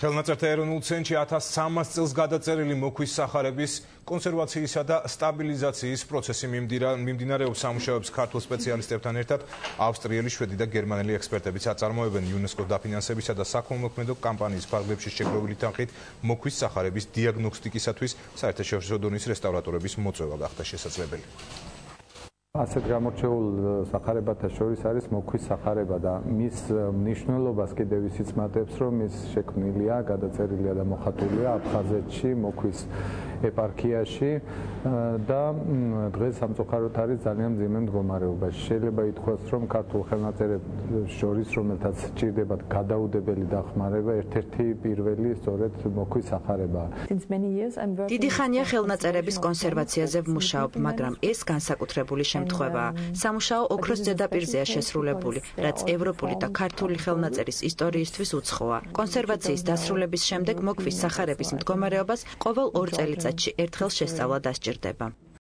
ხელნაწერთა ეროვნულ ცენტრში 1300 წელს გადაწერილი მოქვის სახარების კონსერვაციისა და სტაბილიზაციის პროცესი მიმდინარეობს. სამუშაოებს ქართულ სპეციალისტებთან ერთად ავსტრიელი, შვედი და გერმანელი ექსპერტებიც აწარმოებენ. იუნესკოს დაფინანსებისა და საქველმოქმედო კამპანიის ფარგლებში შეგროვილი თანხით მოქვის სახარების დიაგნოსტიკისათვის საერთაშორისო დონის რესტავრატორების მოწვევა გახდა შესაძლებელი. ასეთ გამორჩეულ სახარებათა შორის არის მოქვის სახარება და მის მნიშვნელობას კიდევ ისიც მატებს, რომ ის შექმნილია, გადაწერილია და მოხატულია აფხაზეთში, მოქვის ეპარქიაში და დღეს სამწუხაროდ არის ძალიან მძიმე მდგომარეობაში. შეიძლება ითქვას, რომ ქართულ ხელნაწერებს შორის, რომელთაც სჭირდებათ გადაუდებელი დახმარება, ერთ-ერთი პირველი სწორედ მოქვის სახარებაა. დიდი ხანია ხელნაწერების კონსერვაციაზე ვმუშაობ, მაგრამ ეს განსაკუთრებული შემთხვევაა. სამუშაო ოქროს ზედაპირზეა შესრულებული, რაც ევროპული და ქართული ხელნაწერის ისტორიისთვის უცხოა. კონსერვაციის დასრულების შემდეგ მოქვის სახარების მდგომარეობას ყოველ 2 წელიწადში ერთხელ შესწავლა დასჭირდება.